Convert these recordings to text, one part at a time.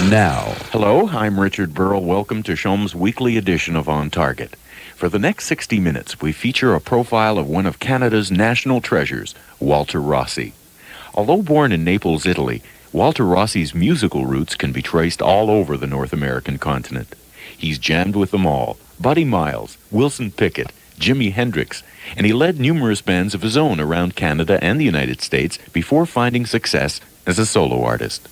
Now. Hello, I'm Richard Burrell. Welcome to CHOM's weekly edition of OnTarget. For the next 60 minutes, we feature a profile of one of Canada's national treasures, Walter Rossi. Although born in Naples, Italy, Walter Rossi's musical roots can be traced all over the North American continent. He's jammed with them all: Buddy Miles, Wilson Pickett, Jimi Hendrix, and he led numerous bands of his own around Canada and the United States before finding success as a solo artist.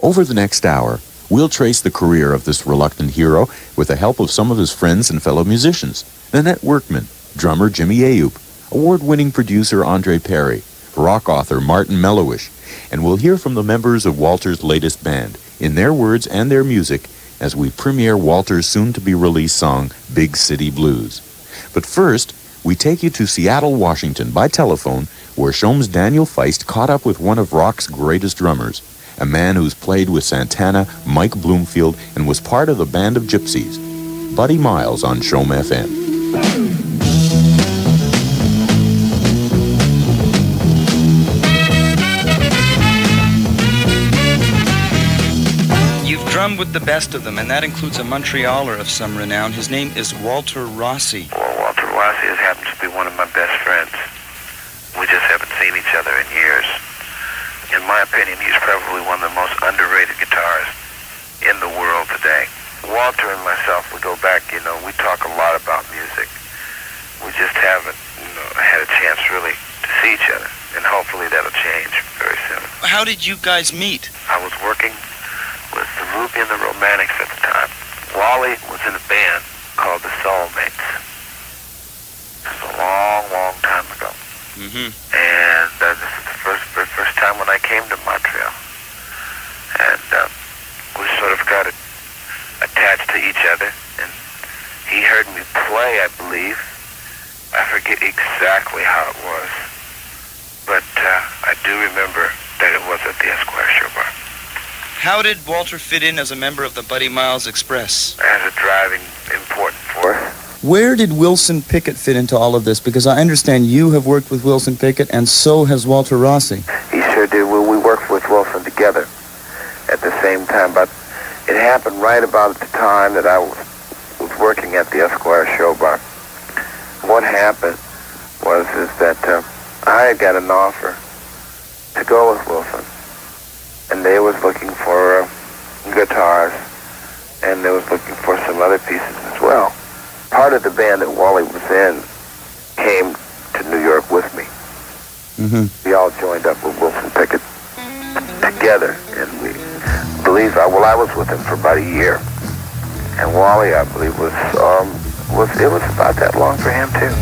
Over the next hour, we'll trace the career of this reluctant hero with the help of some of his friends and fellow musicians: Nanette Workman, drummer Jimmy Ayoub, award-winning producer Andre Perry, rock author Martin Mellowish, and we'll hear from the members of Walter's latest band, in their words and their music, as we premiere Walter's soon-to-be-released song, Big City Blues. But first, we take you to Seattle, Washington by telephone, where CHOM's Daniel Feist caught up with one of rock's greatest drummers, a man who's played with Santana, Mike Bloomfield, and was part of the Band of Gypsies. Buddy Miles on CHOM FM. You've drummed with the best of them, and that includes a Montrealer of some renown. His name is Walter Rossi. Well, Walter Rossi happens to be one of my best friends. We just haven't seen each other in years. In my opinion, he's probably one of the most underrated guitarists in the world today. Walter and myself, we go back, we talk a lot about music. We just haven't, had a chance really to see each other, and hopefully that'll change very soon. How did you guys meet? I was working with the Ruby and the Romantics at the time. Wally was in a band called the Soulmates. It was a long, long time ago. Mm-hmm. And this is the first time when I came to Montreal. And we sort of got attached to each other. And he heard me play, I believe. I forget exactly how it was. But I do remember that it was at the Esquire Show Bar. How did Walter fit in as a member of the Buddy Miles Express? As a driving important force. Where did Wilson Pickett fit into all of this? Because I understand you have worked with Wilson Pickett, and so has Walter Rossi. He sure did. Well, we worked with Wilson together at the same time, but it happened right about at the time that I was working at the Esquire Show Bar. What happened was that I had got an offer to go with Wilson, and they was looking for guitars, and they was looking for some other pieces as well. Part of the band that Wally was in came to New York with me. Mm-hmm. We all joined up with Wilson Pickett together, and I was with him for about a year. And Wally, I believe, it was about that long for him too.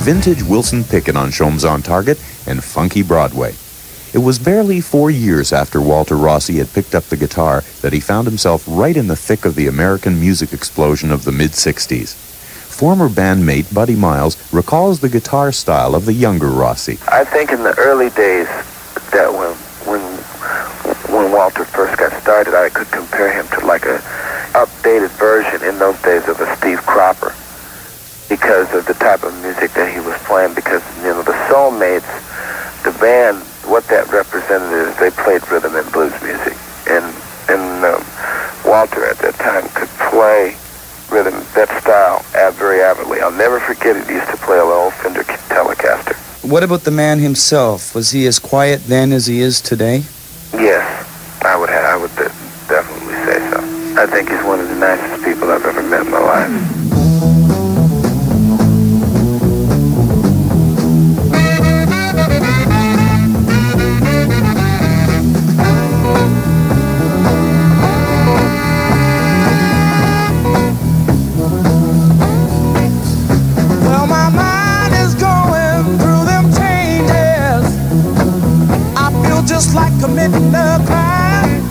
vintage Wilson Pickett on CHOM's OnTarget and funky Broadway. It was barely 4 years after Walter Rossi had picked up the guitar that he found himself right in the thick of the American music explosion of the mid-60s. Former bandmate Buddy Miles recalls the guitar style of the younger Rossi. I think in the early days that when Walter first got started, I could compare him to like a updated version in those days of a Steve Cropper, because of the type of music that he was playing. Because, you know, the Soulmates, the band, what that represented is they played rhythm and blues music, and Walter at that time could play rhythm, that style, very avidly. I'll never forget it. He used to play a little Fender Telecaster. What about the man himself? Was he as quiet then as he is today? Yes, I would definitely say so. I think he's one of the nicest people I've ever met in my life. Just like committing a crime.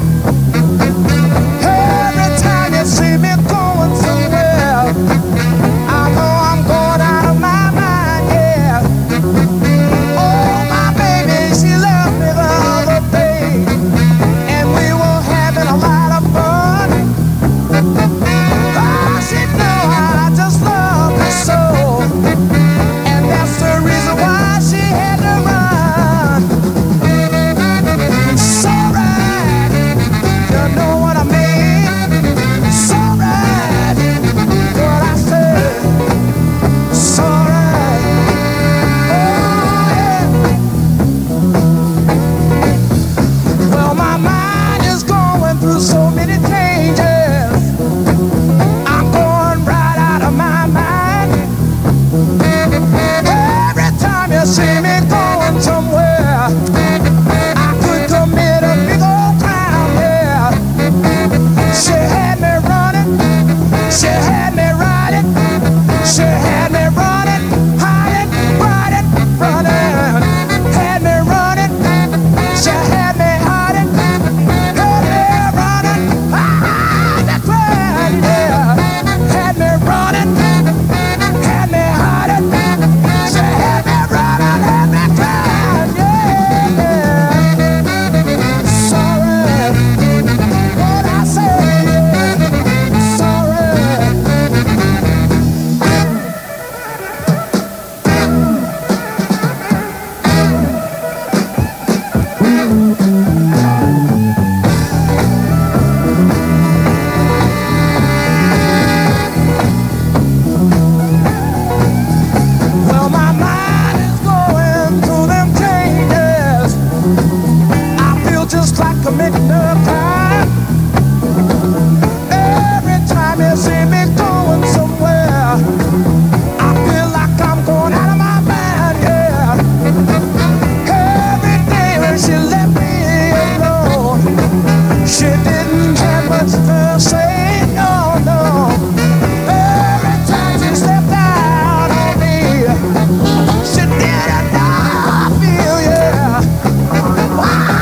Every time you see me going somewhere, I know I'm going out of my mind, yeah. Oh, my baby, she left me the other day, and we were having a lot of fun. Oh, she knew I just love her so, and that's the reason why she had to run. So many changes, I'm going right out of my mind. Every time you see me going somewhere, I could commit a big old crime, yeah. She had me running, she had me riding, she had me running, hiding, riding, running. Had me running, she had me hiding, committing a crime. Every time you see me going somewhere, I feel like I'm going out of my mind, yeah. Every day when she left me alone, she didn't have much to say, no, no. Every time she stepped out on me, she didn't know how I feel, yeah. Wow.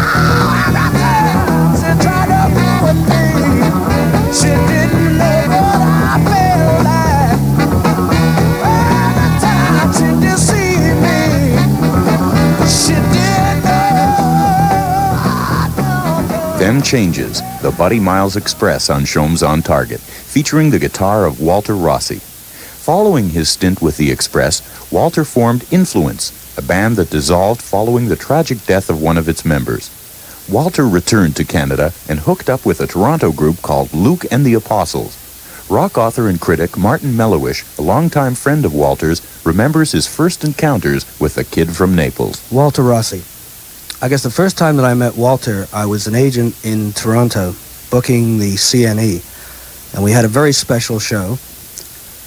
She didn't know what I felt like. Every time she deceived me, she didn't know. Them Changes, the Buddy Miles Express on CHOM's OnTarget, featuring the guitar of Walter Rossi. Following his stint with the Express, Walter formed Influence, a band that dissolved following the tragic death of one of its members. Walter returned to Canada and hooked up with a Toronto group called Luke and the Apostles. Rock author and critic Martin Mellowish, a longtime friend of Walter's, remembers his first encounters with the kid from Naples. Walter Rossi. I guess the first time that I met Walter, I was an agent in Toronto booking the CNE, and we had a very special show.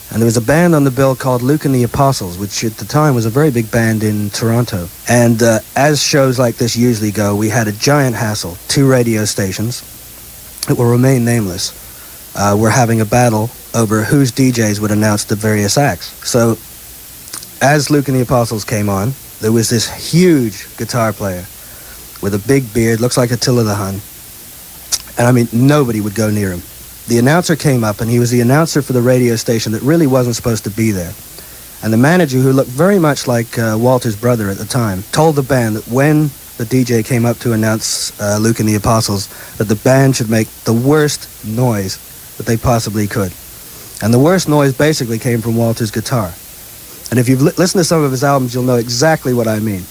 And there was a band on the bill called Luke and the Apostles, which at the time was a very big band in Toronto. And as shows like this usually go, we had a giant hassle. 2 radio stations that will remain nameless were having a battle over whose DJs would announce the various acts. So as Luke and the Apostles came on, there was this huge guitar player with a big beard, looks like Attila the Hun. And I mean, nobody would go near him. The announcer came up, and he was the announcer for the radio station that really wasn't supposed to be there. And the manager, who looked very much like Walter's brother at the time, told the band that when the DJ came up to announce Luke and the Apostles, that the band should make the worst noise that they possibly could. And the worst noise basically came from Walter's guitar. And if you've listened to some of his albums, you'll know exactly what I mean.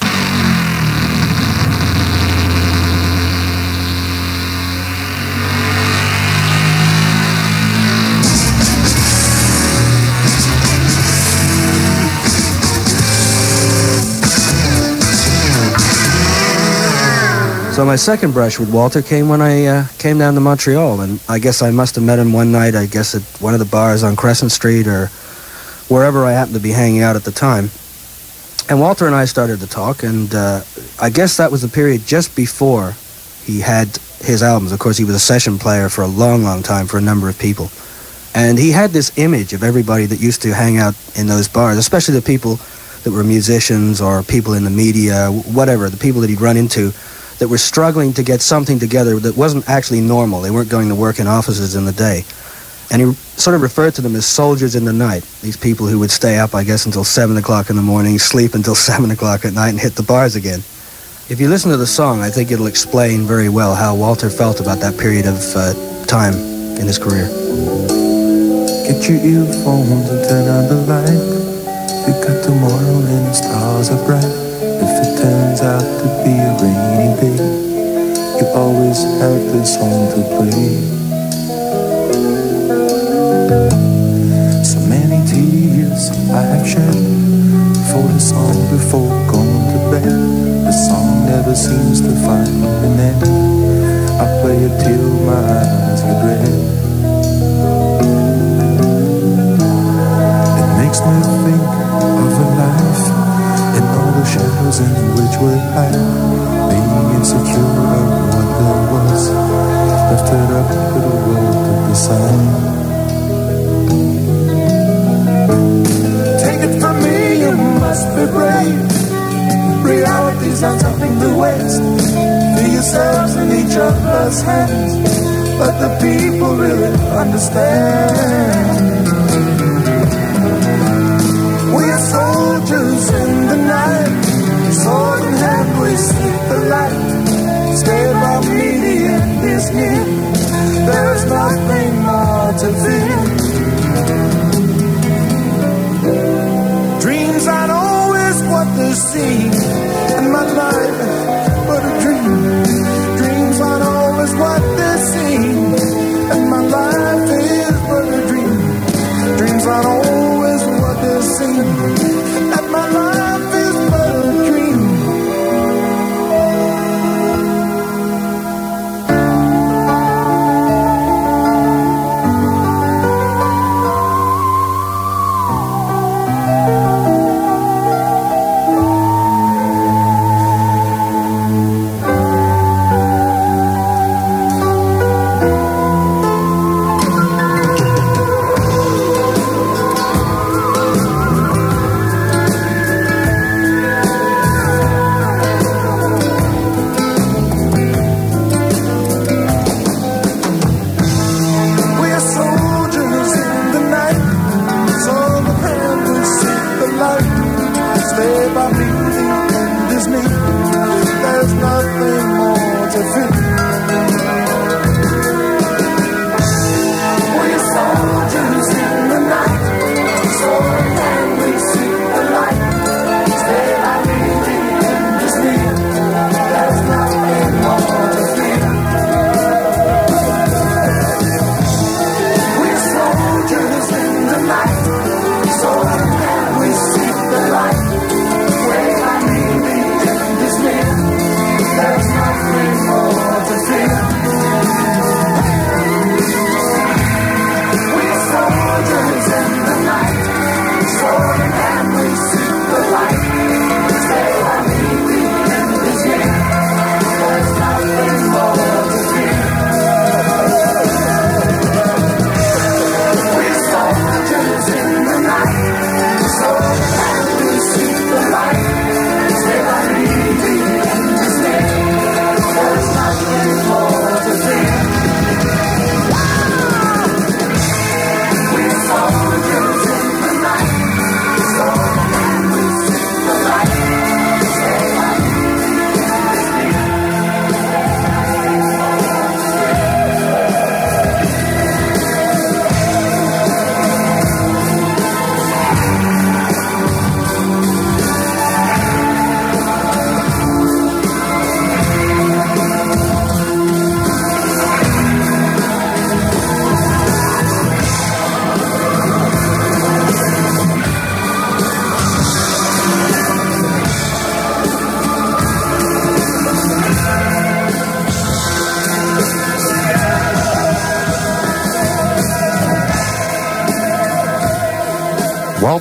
So my second brush with Walter came when I came down to Montreal, and I guess I must have met him one night, I guess at one of the bars on Crescent Street or wherever I happened to be hanging out at the time. And Walter and I started to talk, and I guess that was the period just before he had his albums. Of course, he was a session player for a long, long time for a number of people. And he had this image of everybody that used to hang out in those bars, especially the people that were musicians or people in the media, whatever, the people that he'd run into that were struggling to get something together that wasn't actually normal. They weren't going to work in offices in the day. And he sort of referred to them as soldiers in the night, these people who would stay up, I guess, until 7 o'clock in the morning, sleep until 7 o'clock at night, and hit the bars again. If you listen to the song, I think it'll explain very well how Walter felt about that period of time in his career. Get your earphones and turn on the light. We got tomorrow and the stars are bright. If it turns out to be a rainy day, you always have this song to play. So many tears I have shed for the song before going to bed. The song never seems to find an end. I play it till my eyes get red. It makes me think of a life in all the shadows in which we hide, being insecure of what there was, left it up to the world to decide. Take it from me, you must be brave. Reality's not something to waste. Feel yourselves in each other's hands, but the people really understand. We are soldiers in the night, sword in hand we seek the light. Stay by me, the end is near. There is nothing more to fear. Dreams aren't always what they seem, and my life but a dream. Dreams aren't always what they seem, and my life is but a dream. Dreams aren't always what they seem, and my life is but a dream.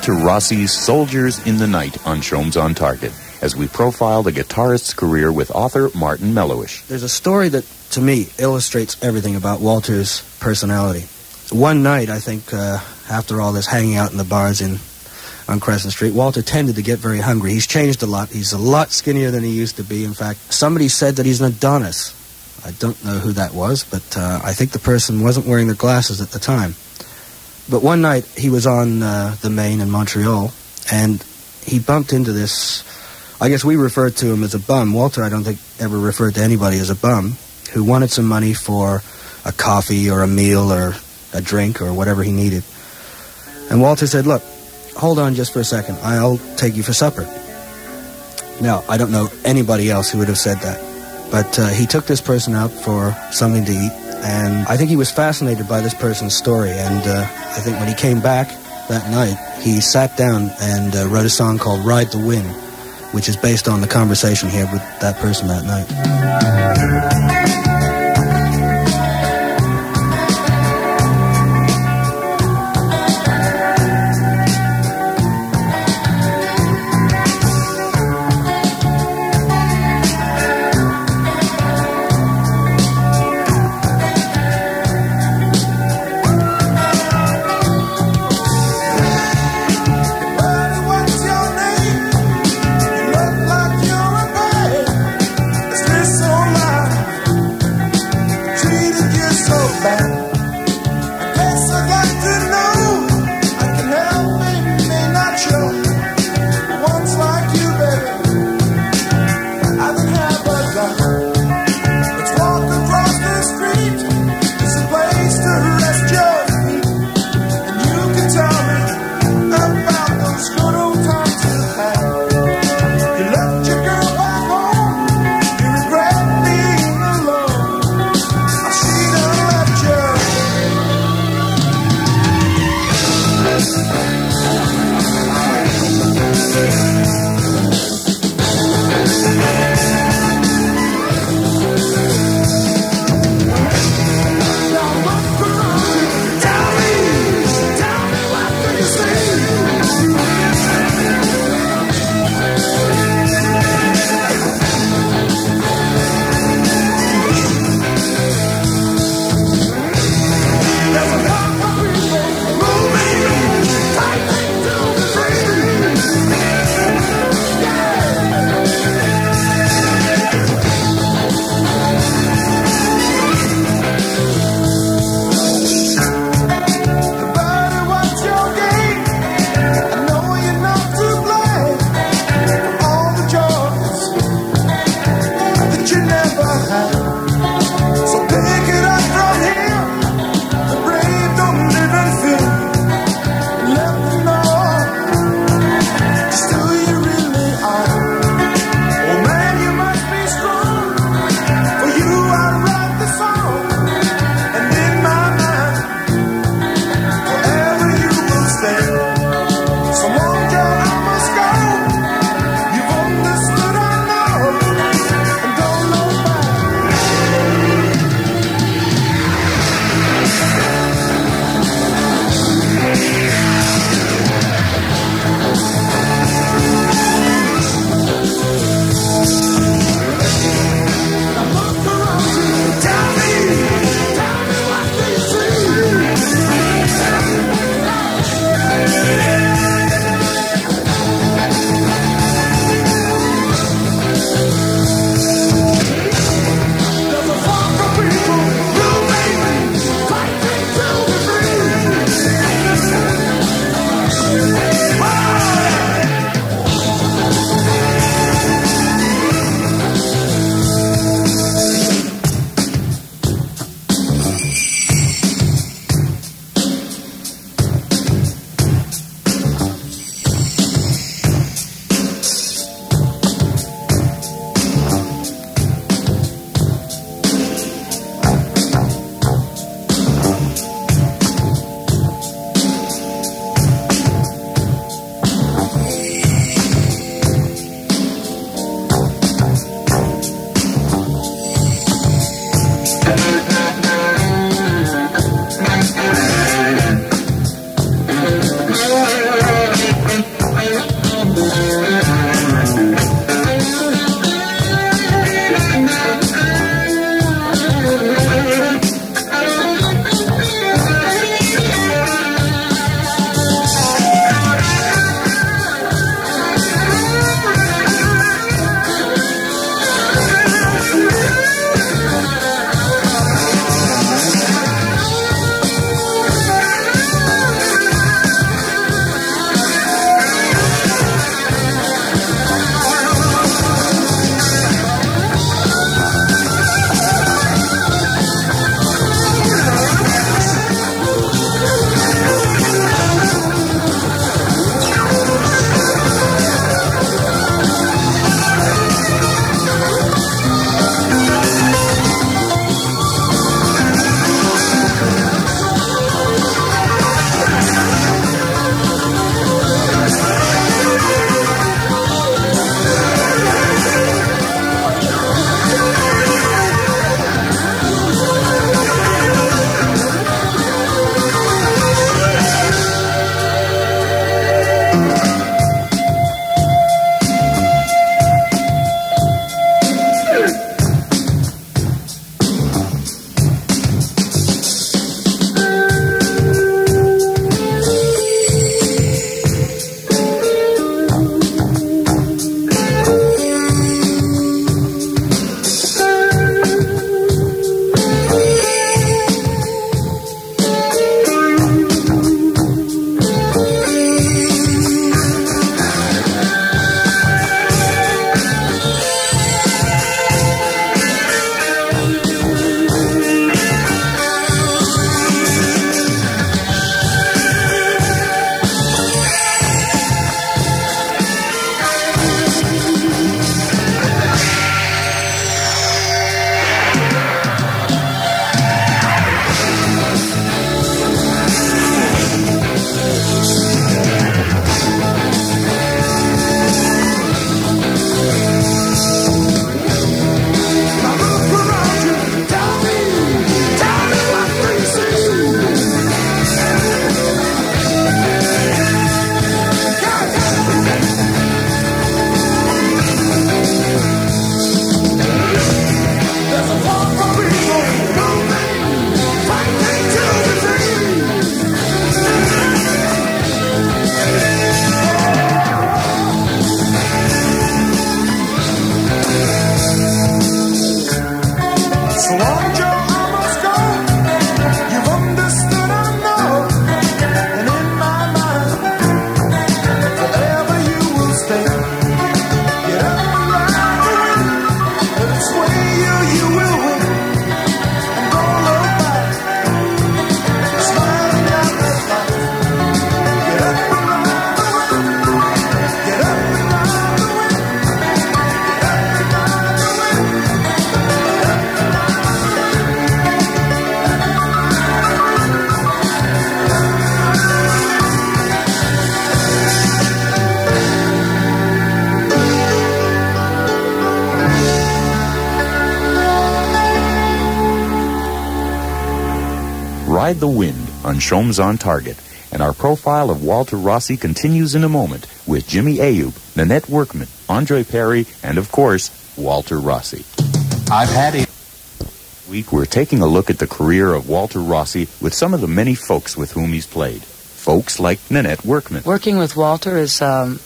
to Rossi's Soldiers in the Night on CHOM's On Target, as we profile the guitarist's career with author Martin Mellowish. There's a story that, to me, illustrates everything about Walter's personality. One night, I think, after all this hanging out in the bars on Crescent Street, Walter tended to get very hungry. He's changed a lot. He's a lot skinnier than he used to be. In fact, somebody said that he's an Adonis. I don't know who that was, but I think the person wasn't wearing their glasses at the time. But one night, he was on the Main in Montreal, and he bumped into this, I guess we referred to him as a bum. Walter, I don't think, ever referred to anybody as a bum, who wanted some money for a coffee or a meal or a drink or whatever he needed. And Walter said, "Look, hold on just for a second. I'll take you for supper." Now, I don't know anybody else who would have said that. But he took this person out for something to eat, and I think he was fascinated by this person's story. And I think when he came back that night, he sat down and wrote a song called Ride the Wind, which is based on the conversation he had with that person that night. Look like you're a babe. Is this so loud? Ride the Wind on CHOM's On Target. And our profile of Walter Rossi continues in a moment with Jimmy Ayub, Nanette Workman, Andre Perry, and of course, Walter Rossi. I've had it. This week we're taking a look at the career of Walter Rossi with some of the many folks with whom he's played. Folks like Nanette Workman. Working with Walter is a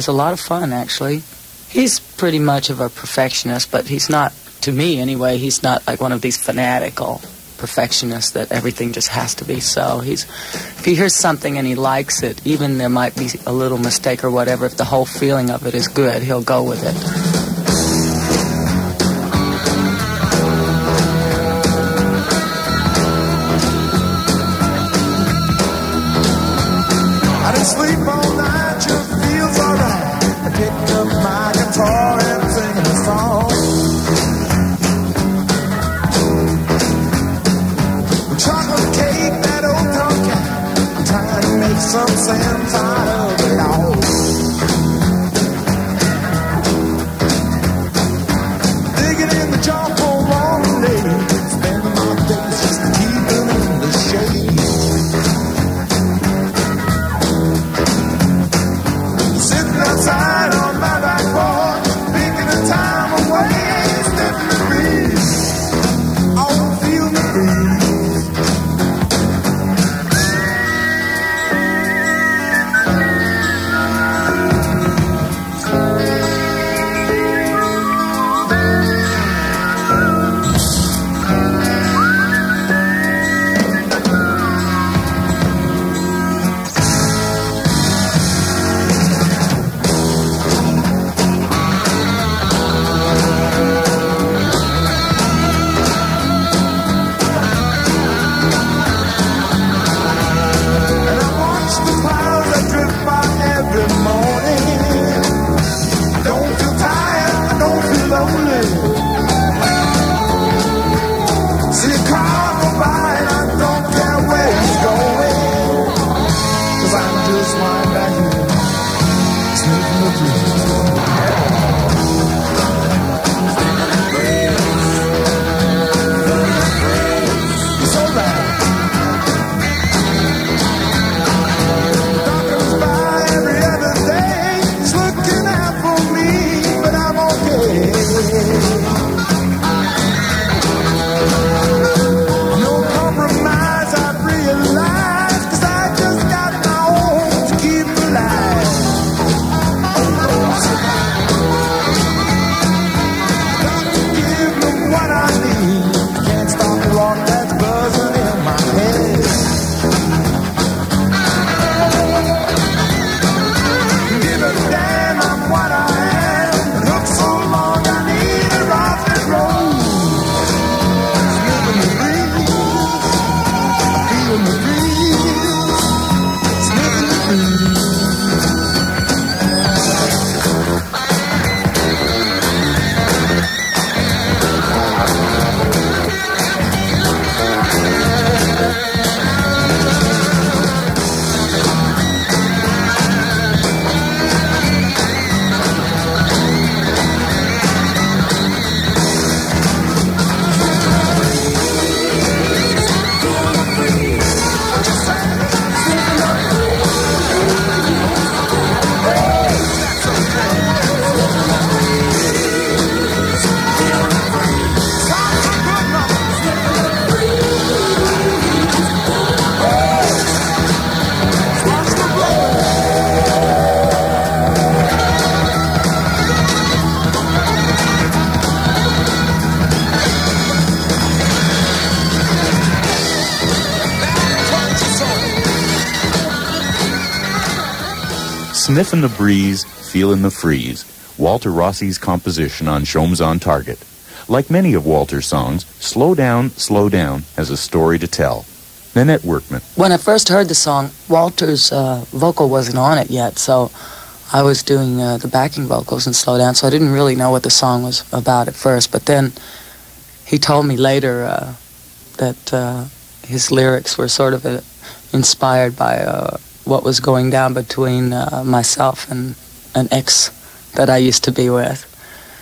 lot of fun, actually. He's pretty much of a perfectionist, but he's not, to me anyway, he's not like one of these fanatical perfectionists that everything just has to be so. If he hears something and he likes it, even there might be a little mistake or whatever, if the whole feeling of it is good, he'll go with it. I didn't sleep all night, sure feels alright. I picked up my guitar and singing a song. Chocolate cake, that old tomcat. I'm trying to make some sense out of it all. Digging in the charcoal all day, spending my days just to keep them in the shade. Sitting outside on my back porch, thinking the time away, sniffing the breeze. Oh, feel the breeze. Sniffin' the Breeze, Feelin' the Freeze, Walter Rossi's composition on CHOM's On Target. Like many of Walter's songs, Slow Down, has a story to tell. Nanette Workman. When I first heard the song, Walter's vocal wasn't on it yet, so I was doing the backing vocals in Slow Down, so I didn't really know what the song was about at first. But then he told me later that his lyrics were sort of inspired by what was going down between myself and an ex that I used to be with.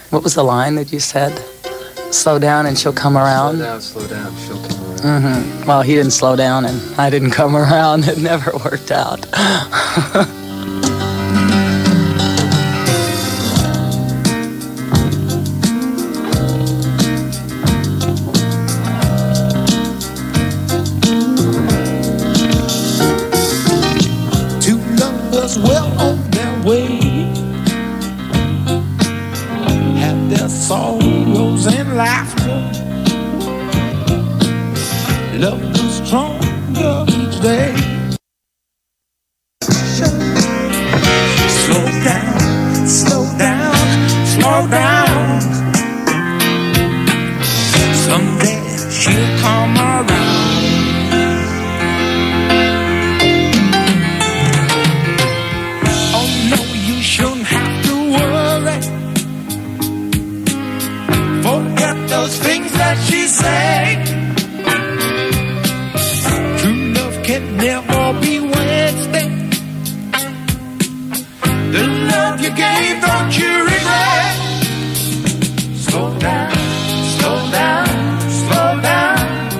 What was the line that you said? Slow down and she'll come around? Slow down, she'll come around. Mm-hmm. Well, he didn't slow down, and I didn't come around. It never worked out. Two lovers well on their way, have their sorrows and laughter. Love is stronger each day. Slow down, slow down, slow down. Someday she'll come around. Oh no, you shouldn't have to worry. Forget those things that she said. Can never be wasted. The love you gave, don't you regret. Slow down, slow down, slow down.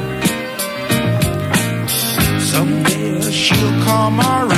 Someday she'll come around.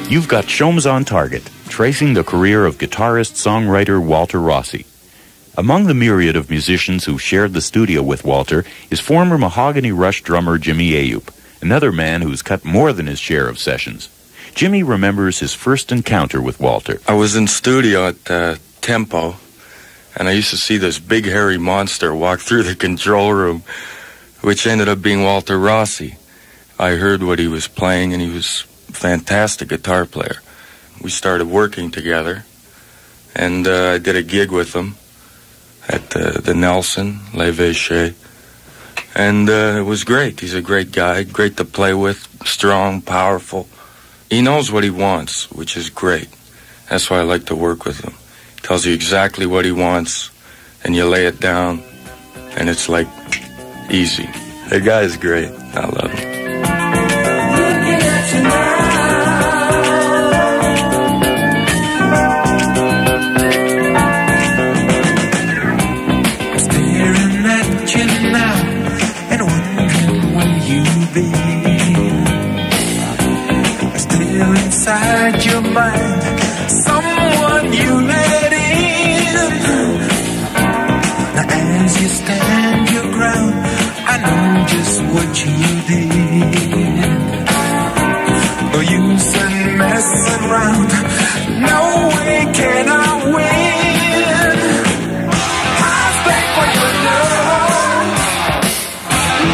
You've got CHOM's On Target, tracing the career of guitarist-songwriter Walter Rossi. Among the myriad of musicians who shared the studio with Walter is former Mahogany Rush drummer Jimmy Ayup, another man who's cut more than his share of sessions. Jimmy remembers his first encounter with Walter. I was in studio at Tempo, and I used to see this big hairy monster walk through the control room, which ended up being Walter Rossi. I heard what he was playing, and he was a fantastic guitar player. We started working together, and I did a gig with him at the Nelson, L'Evêché, and it was great. He's a great guy, great to play with, strong, powerful. He knows what he wants, which is great. That's why I like to work with him. He tells you exactly what he wants, and you lay it down, and it's like easy. The guy is great. I love him. Inside your mind, someone you let in. Now as you stand your ground, I know just what you did. No use in messing around, no way can I win. I beg for your love,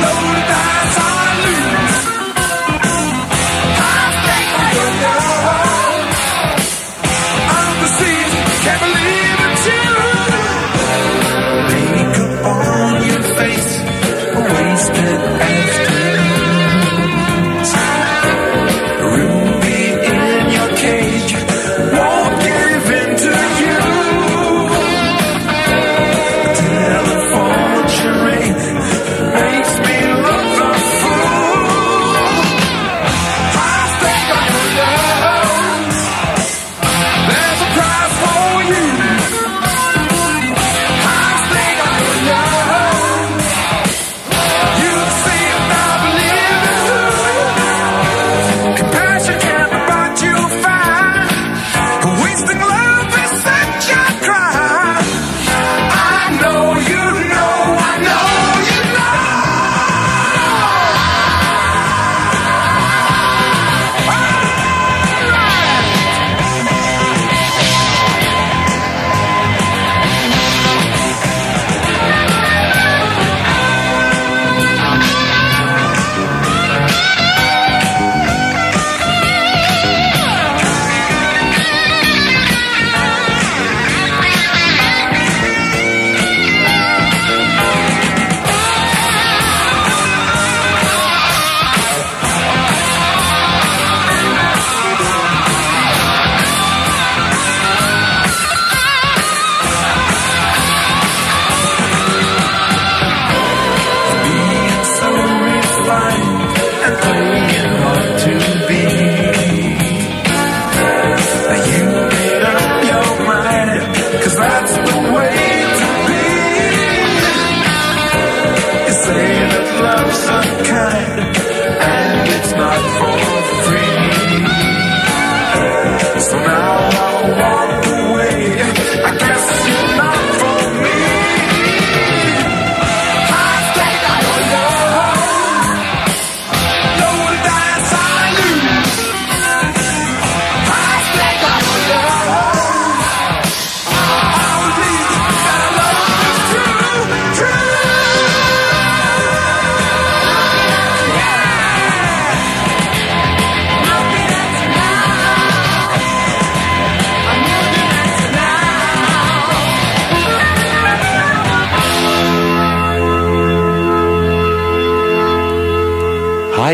no dice I lose. I beg for your love, I'm the seas, can't believe it's you. Makeup on your face, wasted afternoons.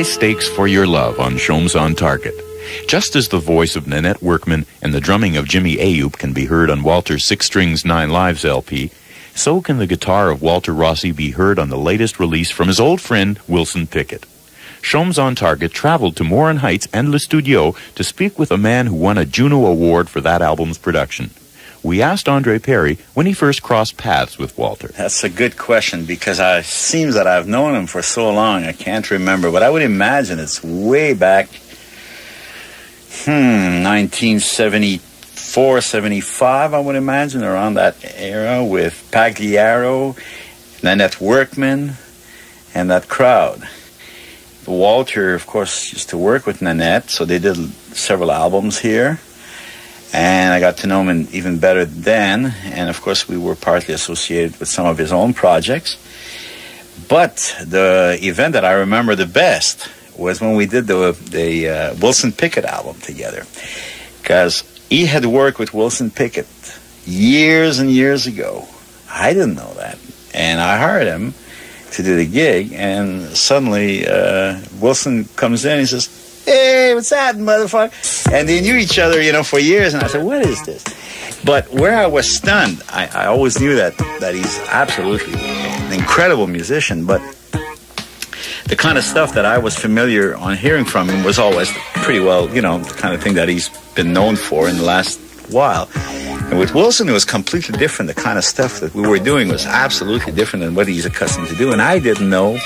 high stakes for your love on CHOM's OnTarget. Just as the voice of Nanette Workman and the drumming of Jimmy Ayoub can be heard on Walter's 6 Strings 9 Lives LP, so can the guitar of Walter Rossi be heard on the latest release from his old friend Wilson Pickett. CHOM's OnTarget traveled to Morin Heights and Le Studio to speak with a man who won a Juno Award for that album's production. We asked Andre Perry when he first crossed paths with Walter. That's a good question, because it seems that I've known him for so long, I can't remember. But I would imagine it's way back, 1974, 75, I would imagine, around that era, with Pagliaro, Nanette Workman, and that crowd. Walter, of course, used to work with Nanette, so they did several albums here. And I got to know him even better then. And, of course, we were partly associated with some of his own projects. But the event that I remember the best was when we did the Wilson Pickett album together. Because he had worked with Wilson Pickett years and years ago. I didn't know that. And I hired him to do the gig. And suddenly Wilson comes in and he says, "Hey, what's that, motherfucker?" And they knew each other, for years. And I said, "What is this?" But where I was stunned, I always knew that he's absolutely an incredible musician. But the kind of stuff that I was familiar on hearing from him was always pretty well, the kind of thing that he's been known for in the last while. And with Wilson, it was completely different. The kind of stuff that we were doing was absolutely different than what he's accustomed to do. And I didn't know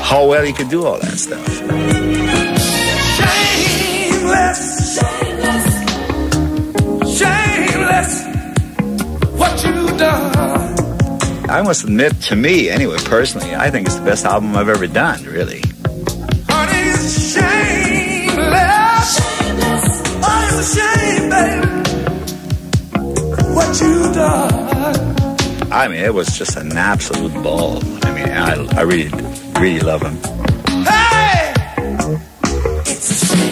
how well he could do all that stuff. Shameless, what you done. I must admit, to me, anyway, personally, I think it's the best album I've ever done, really. Honey, it's shameless. Oh, it's a shame, baby, what you done. I mean, it was just an absolute ball. I mean, I really, really love him. Hey! It's a shame.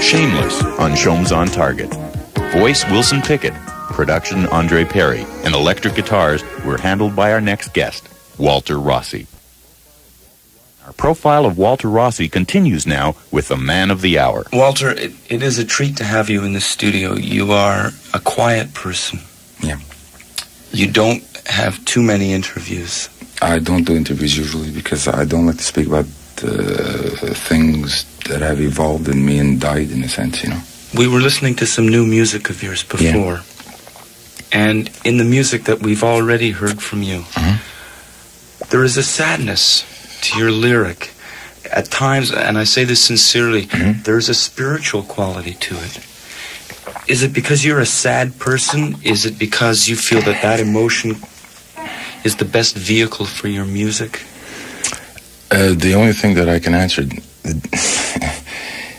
Shameless on CHOM's OnTarget. Voice Wilson Pickett. Production Andre Perry. And electric guitars were handled by our next guest, Walter Rossi. Our profile of Walter Rossi continues now with the man of the hour. Walter, it is a treat to have you in the studio. You are a quiet person. Yeah. You don't have too many interviews. I don't do interviews usually because I don't like to speak about things that have evolved in me and died, in a sense, We were listening to some new music of yours before. Yeah. And in the music that we've already heard from you, there is a sadness to your lyric. At times, and I say this sincerely, there's a spiritual quality to it. Is it because you're a sad person? Is it because you feel that emotion is the best vehicle for your music? The only thing that I can answer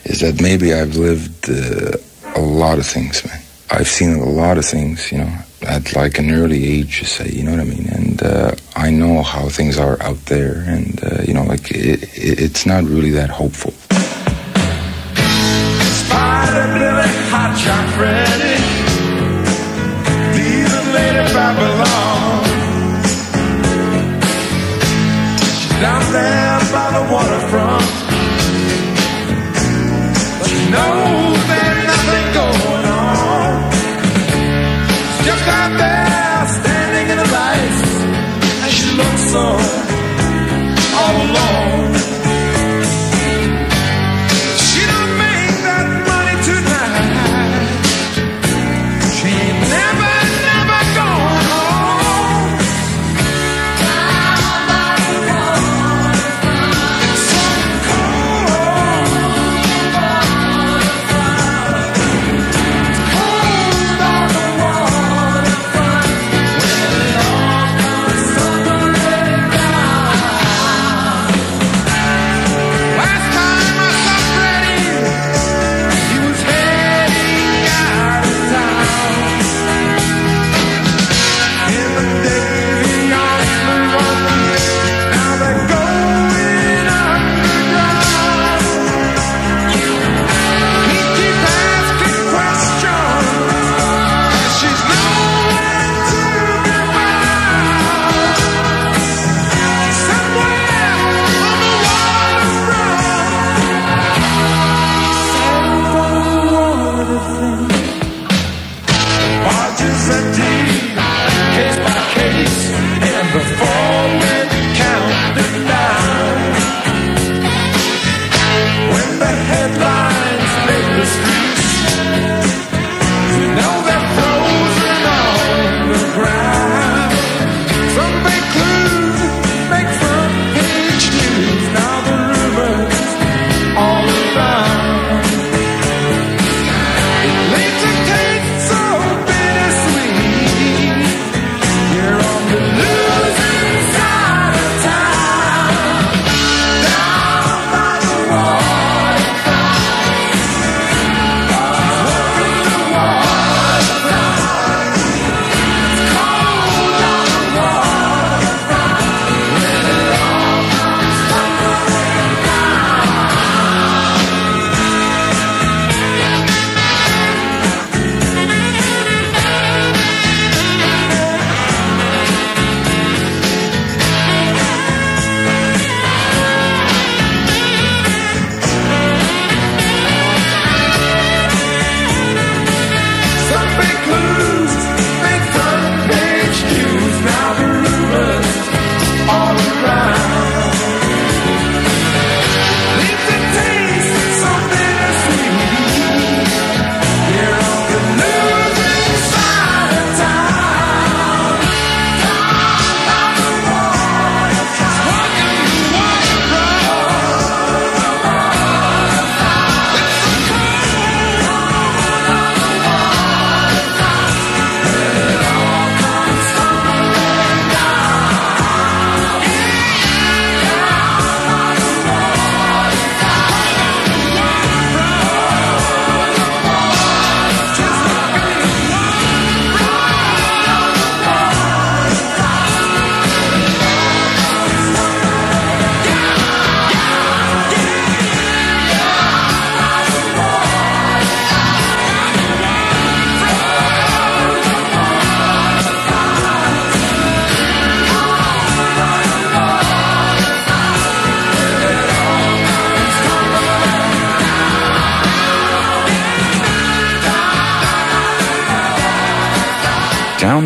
is that maybe I've lived a lot of things, man. I've seen a lot of things, at like an early age, say, you know what I mean? And I know how things are out there, and, it's not really that hopeful. Spider Billy, Hot Shot Freddy, Diva Lady Babylon. She's down there by the waterfront, but she knows there's nothing going on. She's just out there standing in the lights, and she looks so all alone. She don't make that money tonight. She ain't never going home.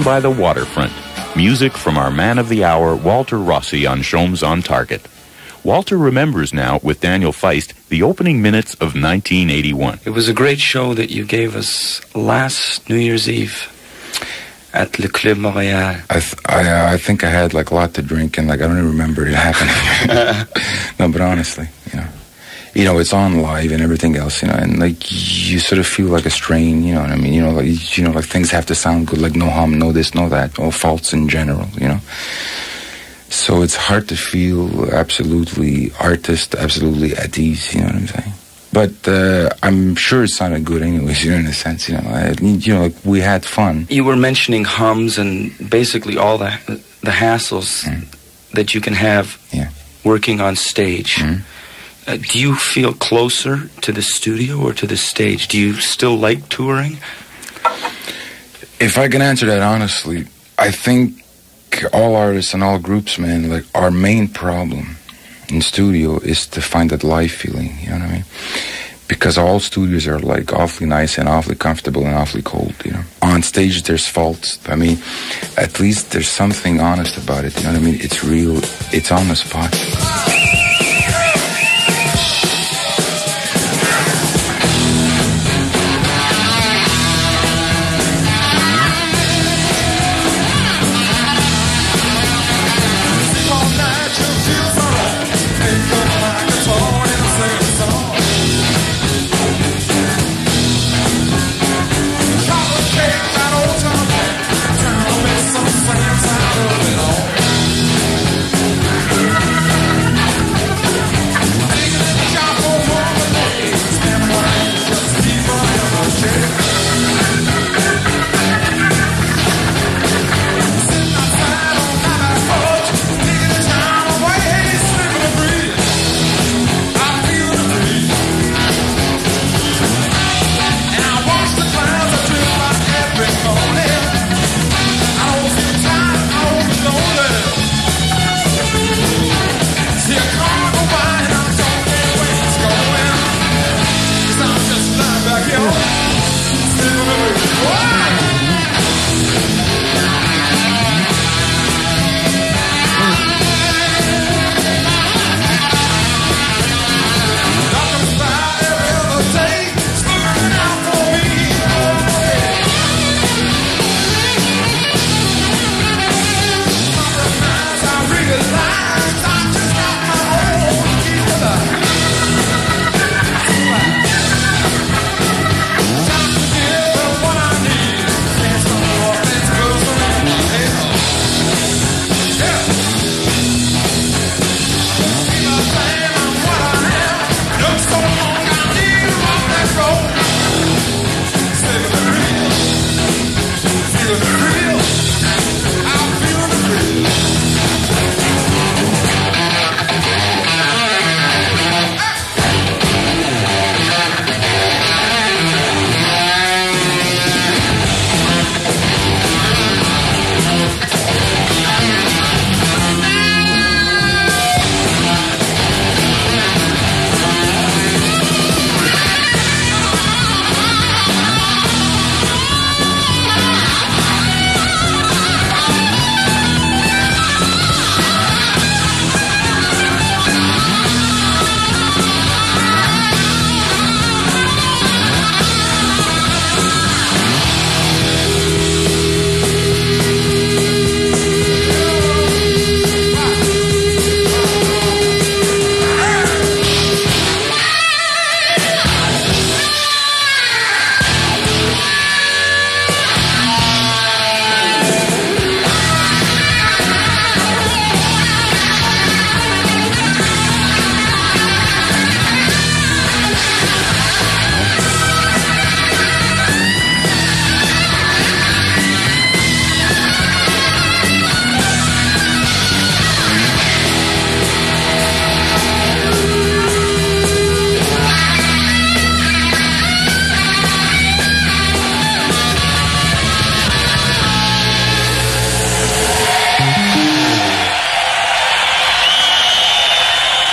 down by the waterfront. Music from our man of the hour, Walter Rossi, on CHOM's OnTarget. Walter remembers now, with Daniel Feist, the opening minutes of 1981. It was a great show that you gave us last New Year's Eve at Le Club Montréal. I think I had like a lot to drink and like I don't even remember it happening. No, but honestly, you know, it's on live and everything else, and like you sort of feel like a strain, you know what I mean? Like things have to sound good, like no hum, no this, no that, or faults in general, So it's hard to feel absolutely absolutely at ease, you know what I'm saying? But I'm sure it sounded good anyways, in a sense, like we had fun. You were mentioning hums and basically all the hassles that you can have working on stage. Do you feel closer to the studio or to the stage? Do you still like touring? If I can answer that honestly, I think all artists and all groups, man, like our main problem in studio is to find that live feeling, you know what I mean? Because all studios are like awfully nice and awfully comfortable and awfully cold, On stage there's faults. I mean, at least there's something honest about it, you know what I mean? It's real, it's on the spot.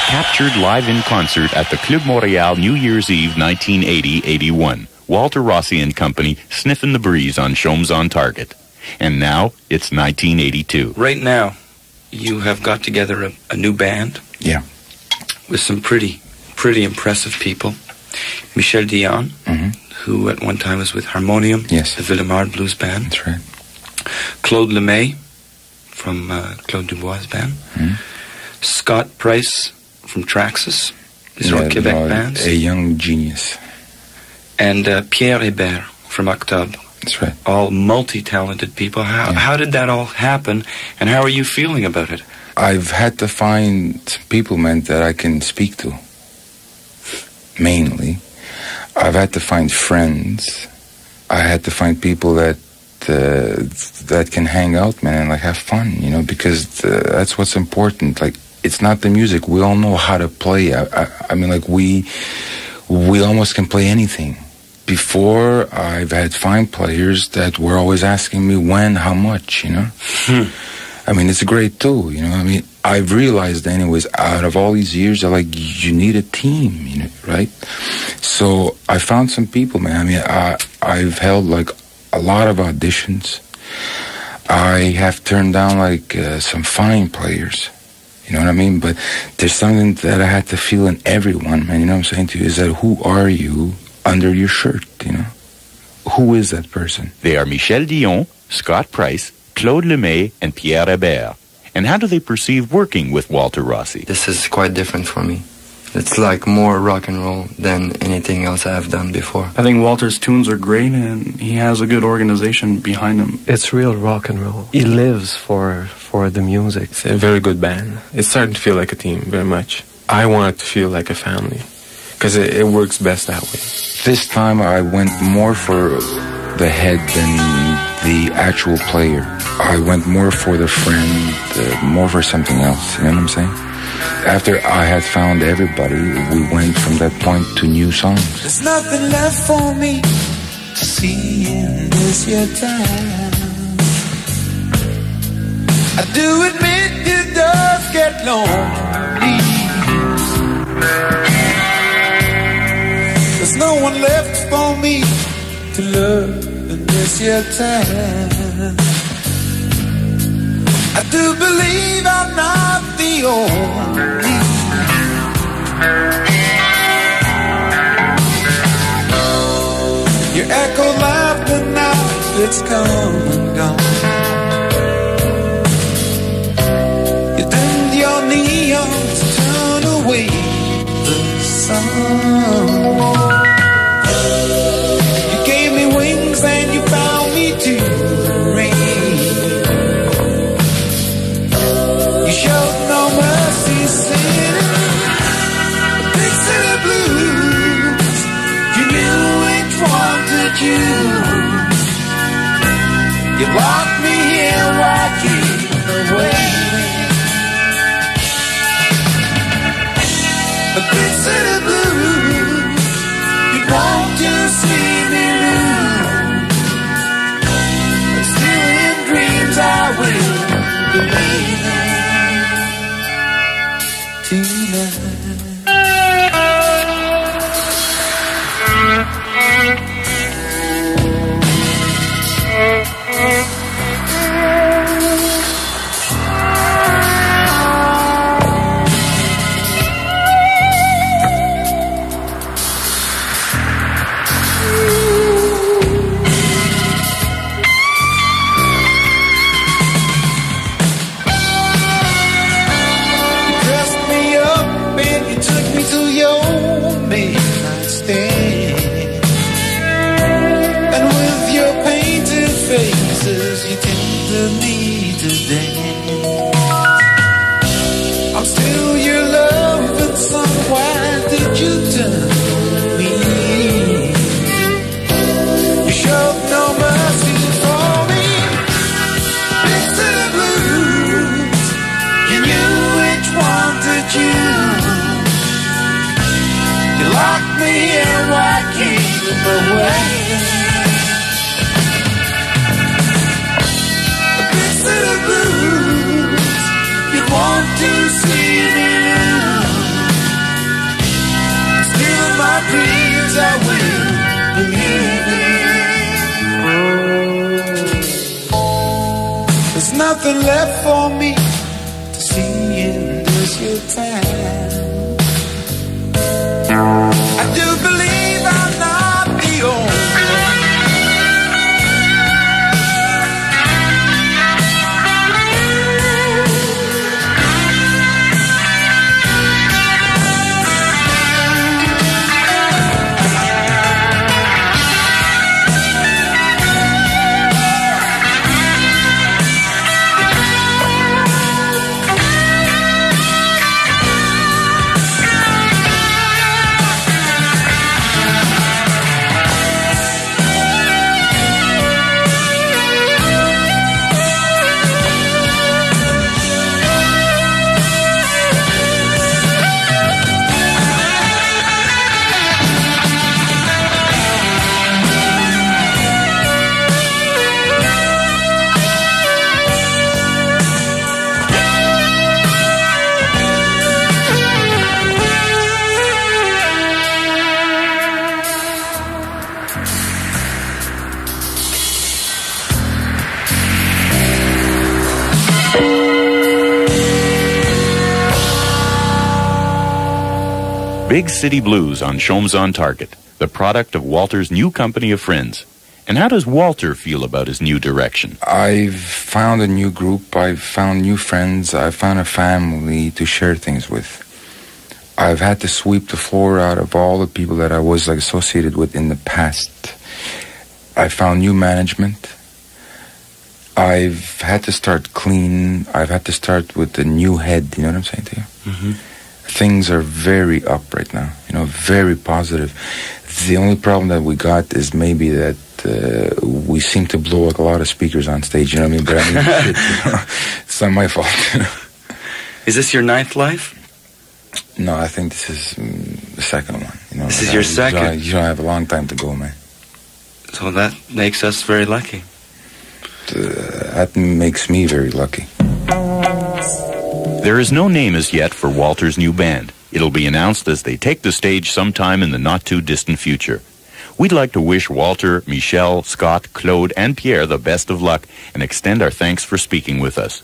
Captured live in concert at the Club Montréal New Year's Eve 1980-81. Walter Rossi and Company, sniffing the breeze on CHOM's OnTarget. And now it's 1982. Right now, you have got together a new band. Yeah. With some pretty impressive people. Michel Dion, who at one time was with Harmonium, the Villemard Blues Band. That's right. Claude Lemay from Claude Dubois' band. Scott Price from Traxxas. These are all Quebec bands. A young genius. And Pierre Hébert from Octobre. That's right. All multi-talented people. How did that all happen, and how are you feeling about it? I've had to find some people, man, that I can speak to. Mainly. I've had to find friends. I had to find people that can hang out, man, and like have fun, you know, because that's what's important. Like, it's not the music. We all know how to play. I mean, like, we almost can play anything. Before, I've had fine players that were always asking me when, how much, you know. I mean, it's great too, you know. I mean, I've realized anyways, out of all these years, that, like, you need a team, you know, right? So I found some people, man. I mean, I've held, like, a lot of auditions. I have turned down, like, some fine players. You know what I mean? But there's something that I had to feel in everyone, man. You know what I'm saying to you? Is that who are you under your shirt, you know? Who is that person? They are Michel Dion, Scott Price, Claude Lemay, and Pierre Hébert. And how do they perceive working with Walter Rossi? This is quite different for me. It's like more rock and roll than anything else I have done before. I think Walter's tunes are great, and he has a good organization behind him. It's real rock and roll. He lives for the music. It's a very good band. It's starting to feel like a team, very much. I want it to feel like a family, because it works best that way. This time I went more for the head than the actual player. I went more for the friend, more for something else, you know what I'm saying? After I had found everybody, we went from that point to new songs. There's nothing left for me to see in this your time. I do admit it does get lonely. There's no one left for me to love in this your time. I do believe I'm not the only. Your echo loud, but now it's come and gone. You turned your neons, turn away the sun. You gave me wings and you found me to the rain. You showed no mercy, singing the big city blues. You knew which one to choose. You locked me here, why keep away? The big city blues. You want to see me lose, but still in dreams I will believe in. nothing left for me to see in this your time. I do believe I'm not the only Big City Blues on CHOM's OnTarget, the product of Walter's new company of friends. And how does Walter feel about his new direction? I've found a new group, I've found new friends, I've found a family to share things with. I've had to sweep the floor out of all the people that I was associated with in the past. I found new management. I've had to start clean. I've had to start with a new head, you know what I'm saying to you? Mm-hmm. Things are very up right now, very positive. The only problem that we got is maybe that we seem to blow like a lot of speakers on stage, you know what I mean? But I mean, shit, it's not my fault. Is this your ninth life? No, I think this is the second one. This is your second? You don't have a long time to go, man. So that makes us very lucky. That makes me very lucky. There is no name as yet for Walter's new band. It'll be announced as they take the stage sometime in the not-too-distant future. We'd like to wish Walter, Michel, Scott, Claude, and Pierre the best of luck and extend our thanks for speaking with us.